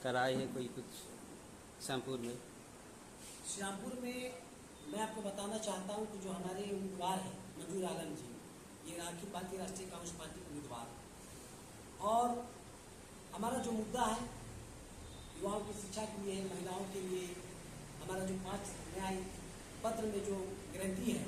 कराए है कोई कुछ श्यामपुर में? श्यामपुर में मैं आपको बताना चाहता हूं कि जो हमारे उम्मीदवार हैं मंजूर आलम जी, ये अखिल भारतीय राष्ट्रीय कांग्रेस पार्टी के उम्मीदवार, और हमारा जो मुद्दा है युवाओं की शिक्षा के लिए, महिलाओं के लिए, हमारा जो 5 न्याय पत्र में जो गारंटी है,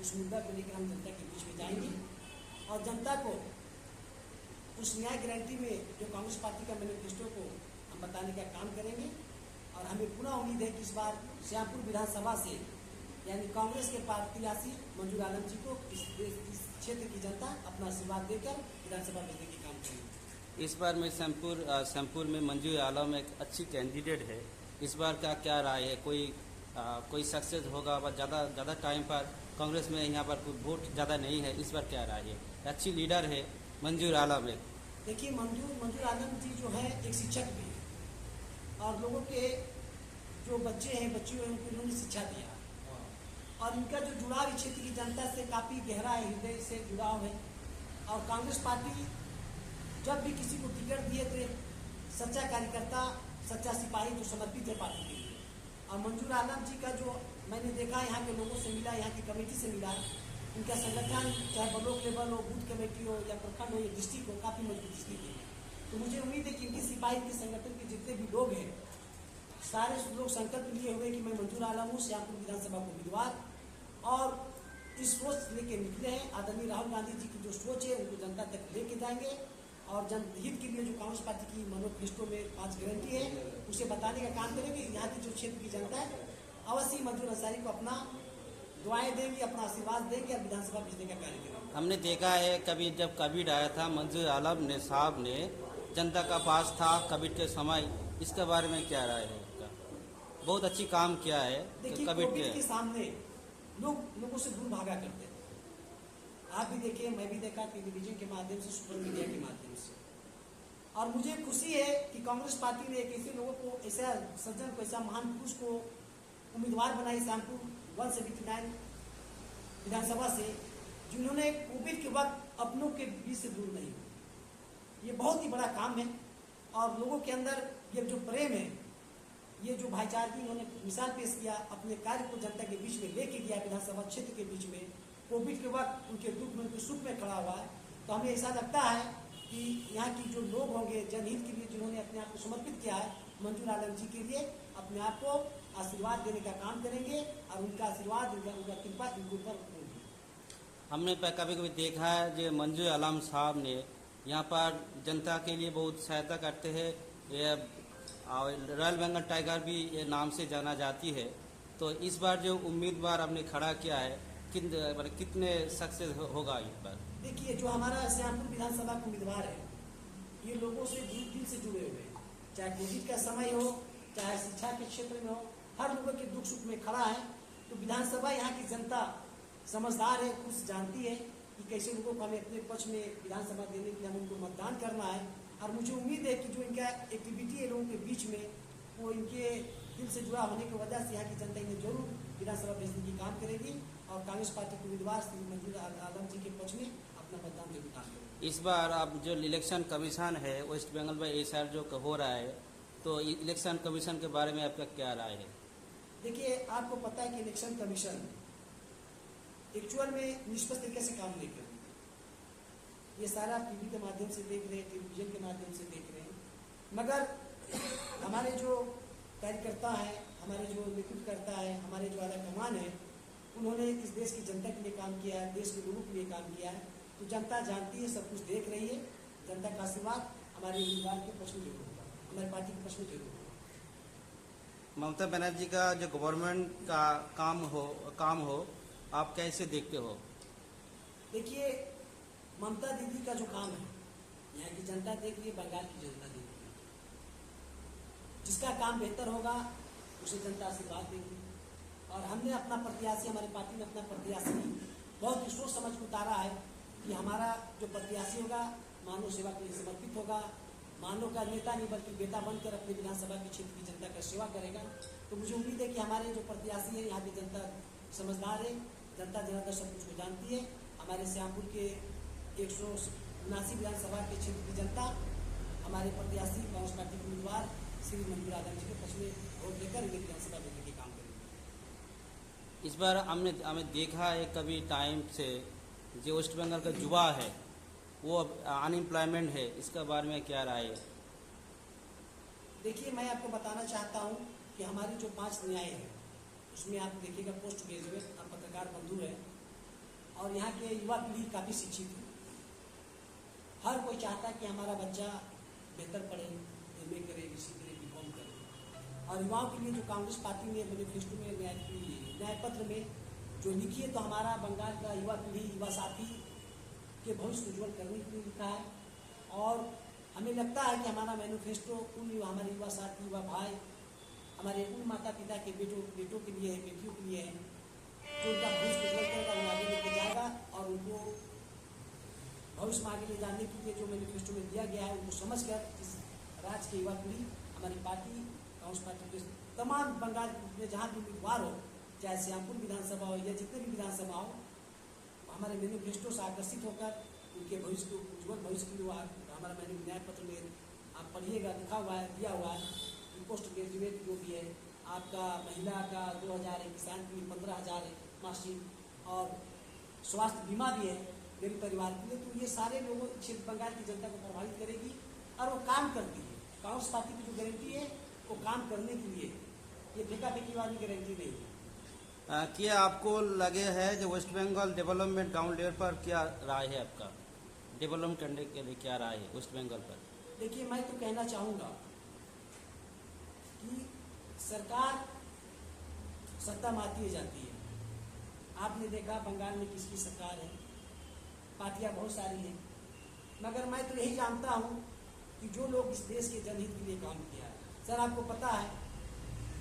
उस मुद्दा को लेकर हम जनता के बीच में जाएंगे और जनता को उस न्याय गारंटी में जो कांग्रेस पार्टी का मैनिफेस्टो को हम बताने का काम करेंगे। और हमें पुनः उम्मीद है कि इस बार श्यामपुर विधानसभा से यानी कांग्रेस के प्रत्याशी मंजूर आलम जी को इस क्षेत्र की जनता अपना आशीर्वाद देकर विधानसभा भेजने की काम करेगी। इस बार में श्यामपुर में मंजूर आलम एक अच्छी कैंडिडेट है। इस बार का क्या राय है? कोई सक्सेस होगा? ज़्यादा टाइम पर कांग्रेस में यहाँ पर कोई वोट ज़्यादा नहीं है, इस बार क्या राय है? अच्छी लीडर है मंजूर आलम है। देखिए, मंजूर आलम जी जो है एक शिक्षक भी है और लोगों के जो बच्चे हैं, बच्चियों हैं, उनको इन्होंने शिक्षा दिया और इनका जो जुड़ाव क्षेत्र की जनता से काफ़ी गहरा है, हृदय से जुड़ाव है। और कांग्रेस पार्टी जब भी किसी को टिकट दिए तो सच्चा कार्यकर्ता, सच्चा सिपाही जो समर्पित है पार्टी के लिए। और मंजूर आलम जी का जो मैंने देखा, यहाँ के लोगों से मिला, यहाँ की कमेटी से मिला, उनका संगठन चाहे ब्लॉक लेवल हो, बूथ कमेटी हो या प्रखंड हो या डिस्ट्रिक्ट हो, काफ़ी मजबूत स्थिति है। तो मुझे उम्मीद है कि इनकी सिपाही के संगठन के जितने भी लोग हैं, सारे लोग संकल्प लिए हुए कि मैं मंजूर आलम हूँ, श्यामपुर विधानसभा को उम्मीदवार, और इस सोच लेके निकले हैं। आदरणीय राहुल गांधी जी की जो सोच है उनको जनता तक लेके जाएंगे और जनहित के लिए जो कांग्रेस पार्टी की मैनिफेस्टो में 5 गारंटी है उसे बताने का काम करेंगे। यहाँ की जो क्षेत्र की जनता है अवश्य मंजूर अंसारी को अपना दुआएं देंगे, अपना आशीर्वाद देंगे और विधानसभा भेजने का कार्य करेंगे। हमने देखा है कभी जब कोविड आया था, मंजूर आलम साहब ने जनता का पास था कोविड के समय, इसके बारे में क्या राय है आपका? बहुत अच्छी काम किया है। देखिए, कोविड के सामने लोगों से दूर भागा करते थे। आप भी देखिए, मैं भी देखा टेलीविजन के माध्यम से, सोशल मीडिया के माध्यम से। और मुझे खुशी है कि कांग्रेस पार्टी ने एक ऐसे लोगों को, ऐसा सज्जन को, ऐसा महान पुरुष को उम्मीदवार बनाई श्यामपुर 179 विधानसभा से, जिन्होंने कोविड के वक्त अपनों के बीच से दूर नहीं हुए। ये बहुत ही बड़ा काम है और लोगों के अंदर ये जो प्रेम है, ये जो भाईचारगी इन्होंने मिसाल पेश किया, अपने कार्य को जनता के बीच में लेके गया, विधानसभा क्षेत्र के बीच में कोविड के वक्त उनके दुख में, उनके सुख में खड़ा हुआ है। तो हमें ऐसा लगता है कि यहाँ की जो लोग होंगे जनहित के लिए, जिन्होंने अपने आप को समर्पित किया है मंजूर आलम जी के लिए, अपने आप को आशीर्वाद देने का काम करेंगे और उनका आशीर्वाद, उनका कृपा इनके ऊपर होगी। हमने कभी देखा है जो मंजूर आलम साहब ने यहाँ पर जनता के लिए बहुत सहायता करते हैं। ये रॉयल बंगाल टाइगर भी ये नाम से जाना जाती है। तो इस बार जो उम्मीदवार हमने खड़ा किया है, कितने सक्सेस होगा इस बार? देखिए, जो हमारा श्यामपुर विधानसभा का उम्मीदवार है, ये लोगों से दिल से जुड़े हुए हैं। चाहे कोविड का समय हो, चाहे शिक्षा के क्षेत्र में हो, हर लोगों के दुख सुख में खड़ा है। तो विधानसभा यहाँ की जनता समझदार है, कुछ जानती है कि कैसे लोगों को हमें अपने पक्ष में विधानसभा देने के लिए हमें उनको मतदान करना है। और मुझे उम्मीद है कि जो इनका एक्टिविटी है लोगों के बीच में, वो इनके दिल से जुड़ा होने की वजह से यहाँ की जनता इन्हें जरूर विधानसभा भेजने की काम करेगी और कांग्रेस पार्टी के उम्मीदवार श्री मंजूर आलम जी के पक्ष में अपना मतदान देने का काम करेगी। इस बार अब जो इलेक्शन कमीशन है वेस्ट बंगाल में इस साल जो हो रहा है, तो इलेक्शन कमीशन के बारे में आपका क्या राय है? देखिए, आपको पता है कि इलेक्शन कमीशन एक्चुअल में निष्पक्ष तरीके से काम नहीं करती। ये सारा टीवी के माध्यम से देख रहे हैं, टेलीविजन के माध्यम से देख रहे हैं, मगर हमारे जो कार्यकर्ता है, हमारे जो नेतृत्वकर्ता है, हमारे जो आला कमान है, उन्होंने इस देश की जनता के लिए काम किया है, देश के लोगों के लिए काम किया है। तो जनता जानती है, सब कुछ देख रही है। जनता का आशीर्वाद हमारे उम्मीदवार के पक्ष में जरूर होगा, हमारी पार्टी के पक्ष में जरूर होगा। ममता बनर्जी का जो गवर्नमेंट का काम हो आप कैसे देखते हो? देखिए, ममता दीदी का जो काम है यहाँ की जनता देख रही है, बंगाल की जनता देख रही है। जिसका काम बेहतर होगा उसे जनता आशीर्वाद देगी। और हमने अपना प्रत्याशी, हमारी पार्टी ने अपना प्रत्याशी बहुत ही सोच समझ उतारा है कि हमारा जो प्रत्याशी होगा मानव सेवा के लिए समर्पित होगा, मानव का नेता नहीं बल्कि बेटा बनकर अपने विधानसभा के क्षेत्र की जनता का सेवा करेगा। तो मुझे उम्मीद है कि हमारे जो प्रत्याशी है यहाँ की जनता समझदार है, जनता जनार्दन सब कुछ को जानती है। हमारे श्यामपुर के 179 विधानसभा के क्षेत्र की जनता हमारे प्रत्याशी कांग्रेस पार्टी के उम्मीदवार श्री मंजूर आलम जी के पक्ष में वोट देकर इन्हें विधानसभा भेजने के काम करेंगे। इस बार हमें देखा है कभी टाइम से जो वेस्ट बंगाल का युवा है वो अनएम्प्लॉयमेंट है, इसका बारे में क्या राय है? देखिए, मैं आपको बताना चाहता हूँ कि हमारी जो 5 न्याय है उसमें आप देखिएगा पोस्ट ग्रेजुएट आप पत्रकार बंधु है और यहाँ के युवा पीढ़ी काफ़ी शिक्षित है। हर कोई चाहता है कि हमारा बच्चा बेहतर पढ़े, एमए करे, बीसी करे, बीकॉम करे। और युवाओं के लिए जो कांग्रेस पार्टी ने मैनिफेस्टो में न्याय पत्र में जो लिखी है, तो हमारा बंगाल का युवा पीढ़ी, युवा साथी के भविष्य उज्ज्वल करने के लिए लिखा है। और हमें लगता है कि हमारा मैनिफेस्टो हमारे युवा साथी, युवा भाई, हमारे उन माता पिता के बेटों के लिए है, बेटियों के लिए है, जो उनका भविष्य उज्ज्वल करेगा, उन्हें आगे लेके जाएगा। और उनको भविष्य में आगे ले जाने के लिए जो मैनिफेस्टो में दिया गया है, उनको समझकर इस राज्य के युवा पीढ़ी हमारी पार्टी, कांग्रेस पार्टी के तमाम बंगाल में जहाँ भी उम्मीदवार हो, चाहे श्यामपुर विधानसभा हो या जितने भी विधानसभा हो, हमारे मैनिफेस्टो से आकर्षित होकर उनके भविष्य को उज्ज्वल भविष्य के लिए हमारा मैंने न्याय पत्र में आप पढ़िएगा, लिखा हुआ है, दिया हुआ है। पोस्ट ग्रेजुएट जो भी है, आपका महिला का 2000 है, किसान के लिए 15,000 है मासिक, और स्वास्थ्य बीमा भी है गरीब परिवार के लिए। तो ये सारे लोगों क्षेत्र बंगाल की जनता को प्रभावित करेगी और वो काम करती है। कांग्रेस पार्टी की जो गारंटी है वो काम करने के लिए, ये फेंका फेंकी वाली गारंटी नहीं है। क्या आपको लगे है जो West Bengal development ground level पर क्या राय है आपका? डेवलपमेंट करने के लिए क्या राय है वेस्ट बंगाल पर? देखिए, मैं तो कहना चाहूँगा कि सरकार सत्ता माती जाती है। आपने देखा बंगाल में किसकी सरकार है, पार्टियां बहुत सारी हैं, मगर मैं तो यही जानता हूँ कि जो लोग इस देश के जनहित के लिए काम किया है। सर, आपको पता है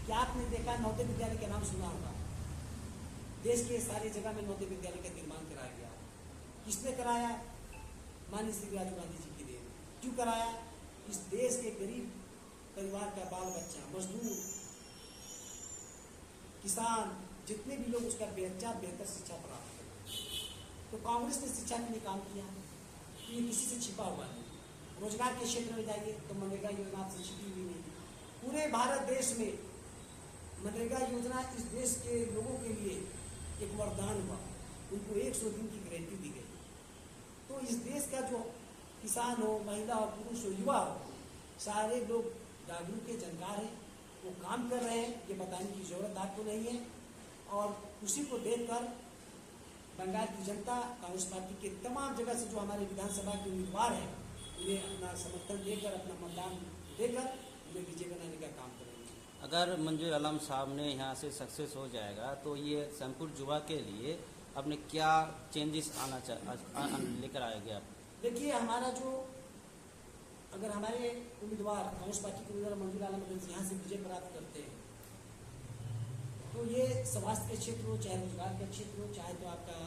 कि आपने देखा नवोदय विद्यालय का नाम सुना होगा। देश के सारी जगह में नवोदय विद्यालय का निर्माण कराया गया। किसने कराया? माननीय श्री राजीव गांधी जी की देन। क्यों कराया? इस देश के गरीब परिवार का बाल बच्चा, मजदूर, किसान, जितने भी लोग उसका बेहतर शिक्षा प्राप्त करें। तो कांग्रेस ने शिक्षा के लिए काम किया, ये किसी से छिपा हुआ नहीं। रोजगार के क्षेत्र में जाइए तो मनरेगा योजना से छिपी हुई नहीं। पूरे भारत देश में मनरेगा योजना इस देश के लोगों के लिए एक वरदान हुआ। उनको 100 दिन की गारंटी दी गई। तो इस देश का जो किसान हो, महिला हो, पुरुष हो, युवा हो, सारे लोग जागरूक है, जानकार है, वो काम कर रहे हैं, ये बताने की जरूरत आपको नहीं है। और उसी को देखकर बंगाल की जनता कांग्रेस पार्टी के तमाम जगह से जो हमारे विधानसभा के उम्मीदवार हैं, उन्हें अपना समर्थन देकर, अपना मतदान देकर उन्हें विजय बनाने का काम करेंगे। अगर मंजूर आलम साहब ने यहाँ से सक्सेस हो जाएगा तो ये श्यामपुर युवा के लिए अपने क्या चेंजेस लेकर आएंगे आप? देखिए, हमारा जो अगर हमारे उम्मीदवार कांग्रेस पार्टी के उम्मीदवार मंजूर आलम यहाँ से विजय प्राप्त करते हैं तो ये स्वास्थ्य के क्षेत्र हो, चाहे रोजगार के क्षेत्र हो, चाहे तो आपका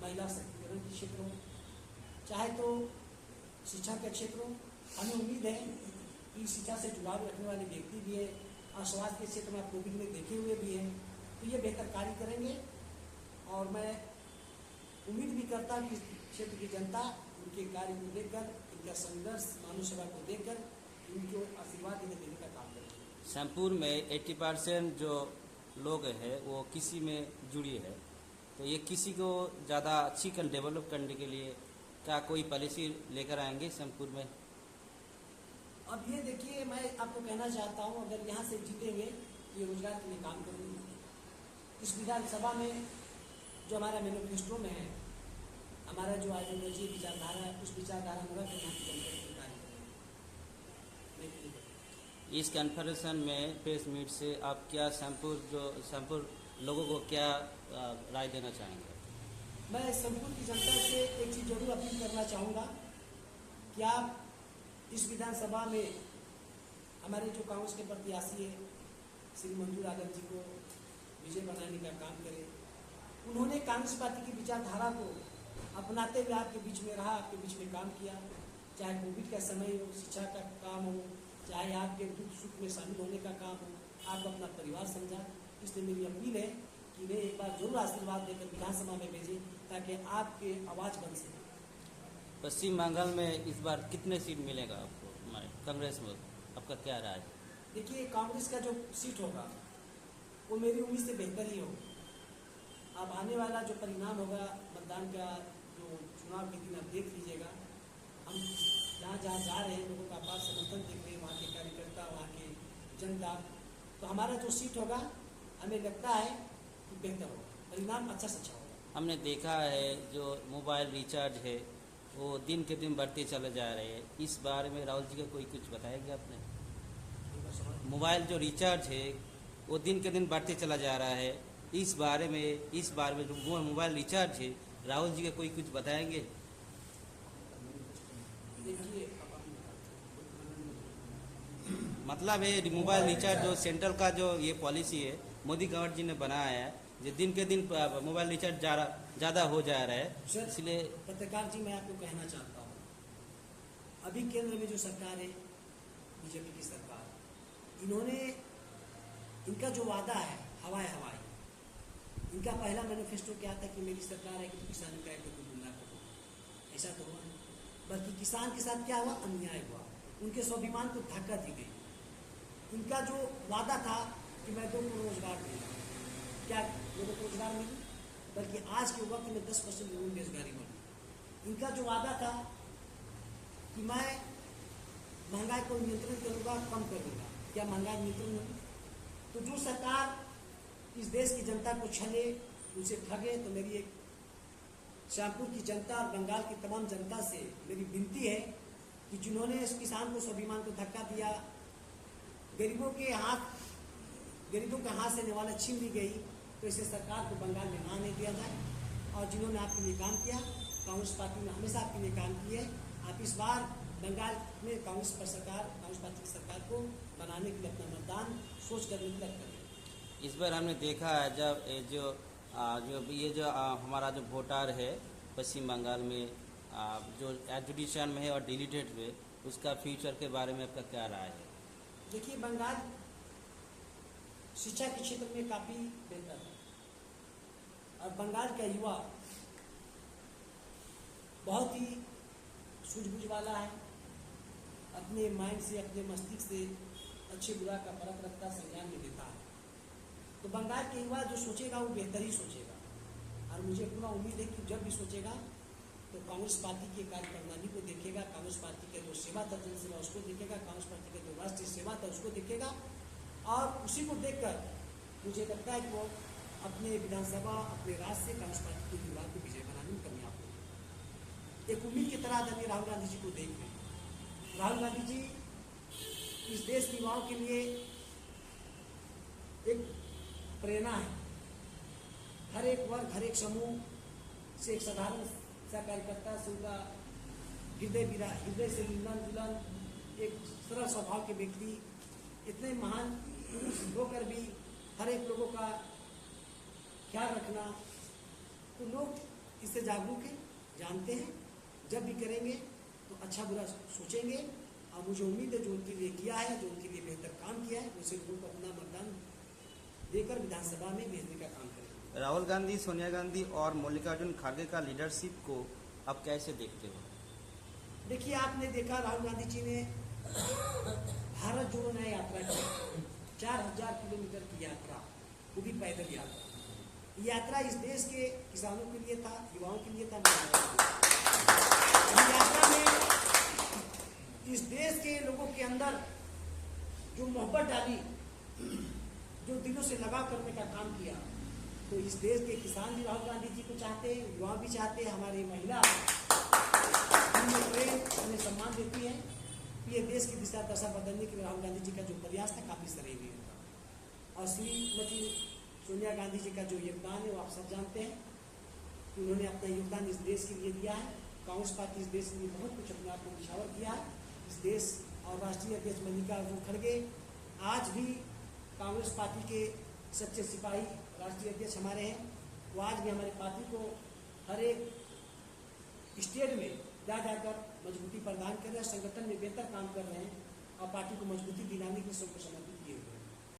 महिला सशक्तिकरण के क्षेत्र हो, चाहे तो शिक्षा का क्षेत्र हो, हमें उम्मीद है कि शिक्षा से जुड़ाव रखने वाले व्यक्ति भी है और स्वास्थ्य के क्षेत्र में आप कोविड में देखे हुए भी हैं, तो ये बेहतर कार्य करेंगे। और मैं उम्मीद भी करता कि क्षेत्र की जनता उनके कार्य को देखकर, इनका संघर्ष, मानव सेवा को देखकर इनको आशीर्वाद इन्हें देने का काम करेंगे। श्यामपुर में 80% जो लोग हैं वो कृषि में जुड़ी है, तो ये कृषि को ज़्यादा अच्छी डेवलप करने के लिए क्या कोई पॉलिसी लेकर आएंगे श्यामपुर में? अब ये देखिए, मैं आपको कहना चाहता हूँ, अगर यहाँ से जीतेंगे ये रोजगार के लिए काम करेंगे। इस विधानसभा में जो हमारा मैनिफेस्टो में है, हमारा जो आइडियोलॉजी विचारधारा है, उस विचारधारा में यहाँ की जनता के कार्य करेंगे। इस कॉन्फ्रेंस में प्रेस मीट से आप क्या श्यामपुर लोगों को क्या राय देना चाहेंगे? मैं श्यामपुर की जनता से एक चीज़ जरूर अपील करना चाहूँगा कि आप इस विधानसभा में हमारे जो कांग्रेस के प्रत्याशी है श्री मंजूर आलम जी को विजय बनाने का काम करें। उन्होंने कांग्रेस पार्टी की विचारधारा को अपनाते हुए आपके बीच में रहा, आपके बीच में काम किया, चाहे कोविड का समय हो, शिक्षा का काम हो, चाहे आपके दुख सुख में शामिल होने का काम हो, आप अपना परिवार समझा। इसलिए मेरी अपील है कि वे एक बार जरूर आशीर्वाद देकर विधानसभा में भेजें ताकि आपके आवाज़ बन सके। पश्चिम बंगाल में इस बार कितने सीट मिलेगा आपको हमारे कांग्रेस में? आपका क्या राय है? देखिए कांग्रेस का जो सीट होगा वो मेरी उम्मीद से बेहतर ही होगा। अब आने वाला जो परिणाम होगा मतदान का, जो चुनाव के दिन आप देख लीजिएगा, हम जहाँ जहाँ जा रहे हैं लोगों का अपार समर्थन देख रहे हैं, वहाँ के कार्यकर्ता, वहाँ के जनता, तो हमारा जो सीट होगा हमें लगता है कि बेहतर होगा, परिणाम अच्छा से अच्छा होगा। हमने देखा है जो मोबाइल रिचार्ज है वो दिन के दिन बढ़ते चले जा रहे हैं, इस बारे में राहुल जी का कोई कुछ बताएंगे आपने? मोबाइल जो रिचार्ज है वो दिन के दिन बढ़ते चला जा रहा है, इस बारे में जो मोबाइल रिचार्ज है राहुल जी का कोई कुछ बताएंगे? देखिए मतलब है मोबाइल रिचार्ज जो सेंट्रल का जो ये पॉलिसी है मोदी गवर्नमेंट जी ने बनाया है, जो दिन के दिन मोबाइल रिचार्ज ज़्यादा हो जा रहा है, सर, इसलिए पत्रकार जी मैं आपको कहना चाहता हूँ, अभी केंद्र में जो सरकार है बीजेपी की सरकार, इन्होंने इनका जो वादा है हवाई हवाई, इनका पहला मैनिफेस्टो क्या था कि मेरी सरकार है कि किसानों का एक गुल्ला करो, ऐसा तो हुआ नहीं, बल्कि किसान के साथ क्या हुआ, अन्याय हुआ, उनके स्वाभिमान को धक्का दी गई। इनका जो वादा था कि मैं 2 करोड़ रोजगार दूंगा, क्या लोगों को रोजगार मिली? बल्कि आज के वक्त में 10% लोगों को बेरोजगारी मिली। इनका जो वादा था कि मैं महंगाई को नियंत्रण करूंगा, कम करूंगा, क्या महंगाई नियंत्रण होगी? तो जो सरकार इस देश की जनता को छले, उसे ठगे, तो मेरी एक श्यामपुर की जनता और बंगाल की तमाम जनता से मेरी विनती है कि जिन्होंने इस किसान को स्वाभिमान को धक्का दिया, गरीबों के हाथ से निवाला छीन ली गई, तो इसे सरकार को बंगाल में ना नहीं दिया जाए। और जिन्होंने आपके लिए काम किया, कांग्रेस पार्टी ने हमेशा आपके लिए काम किए, आप इस बार बंगाल में कांग्रेस पार्टी की सरकार को बनाने के लिए अपना मतदान सोच कर निर्णय करें। इस बार हमने देखा है जब जो हमारा जो वोटर है पश्चिम बंगाल में जो एजुकेशन में है और डिलीटेड में, उसका फ्यूचर के बारे में आपका क्या राय है? देखिए बंगाल शिक्षा के क्षेत्र में काफ़ी बेहतर है और बंगाल का युवा बहुत ही सूझबूझ वाला है, अपने माइंड से, अपने मस्तिष्क से अच्छे बुरा का फर्क रखता, संज्ञान में देता है। तो बंगाल के युवा जो सोचेगा वो बेहतर ही सोचेगा और मुझे पूरा उम्मीद है कि जब भी सोचेगा तो कांग्रेस पार्टी की कार्यप्रणाली को देखेगा, कांग्रेस पार्टी के जो सेवा था जनसेवा उसको देखेगा, कांग्रेस पार्टी का जो राष्ट्रीय सेवा था उसको देखेगा और उसी को देखकर मुझे लगता है कि वो अपने विधानसभा, अपने राज्य से कांग्रेस पार्टी के युवा को विजय बनाने में कामयाब होगी। एक उम्मीद की तरह आदरणीय राहुल गांधी जी को देख रहे हैं। राहुल गांधी जी इस देश के युवाओं के लिए एक प्रेरणा है। हर एक वर्ग, हर एक समूह से एक साधारण सा कार्यकर्ता से उनका हृदय से मिलन जुलन, एक सरल स्वभाव के व्यक्ति, इतने महान पुरुष होकर भी हर एक लोगों का ख्याल रखना, तो लोग इससे जागरूक हैं, जानते हैं, जब भी करेंगे तो अच्छा बुरा सोचेंगे और मुझे उम्मीद है जो उनके लिए किया है, जो उनके लिए बेहतर काम किया है, उसे लोगों को अपना मतदान देकर विधानसभा में भेजने का काम करेंगे। राहुल गांधी, सोनिया गांधी और मल्लिकार्जुन खड़गे का लीडरशिप को आप कैसे देखते हो? देखिए आपने देखा राहुल गांधी जी ने भारत जोड़ो न्याय यात्रा की, 4000 किलोमीटर की यात्रा, वो भी पैदल यात्रा। यात्रा इस देश के किसानों के लिए था, युवाओं के लिए था। यात्रा में इस देश के लोगों के अंदर जो मोहब्बत डाली, जो दिलों से लगाव करने का काम किया, तो इस देश के किसान भी राहुल गांधी जी को चाहते हैं, युवा भी चाहते हैं, हमारी महिला हमें सम्मान देती है। ये देश की दिशा दशा बदलने के लिए राहुल गांधी जी का जो प्रयास था काफ़ी सराहनीय था। और श्रीमती सोनिया गांधी जी का जो योगदान है वो आप सब जानते हैं कि उन्होंने अपना योगदान इस देश के लिए दिया है। कांग्रेस पार्टी इस देश के लिए बहुत कुछ अपने आप को निछावर किया है। इस देश और राष्ट्रीय अध्यक्ष मल्लिकार्जुन खड़गे आज भी कांग्रेस पार्टी के सच्चे सिपाही राष्ट्रीय अध्यक्ष हमारे हैं। वो आज भी हमारी पार्टी को हर एक स्टेट में जा जाकर मजबूती प्रदान कर रहे हैं, संगठन में बेहतर काम कर रहे हैं और पार्टी को मजबूती दिलाने के लिए सबको समर्पित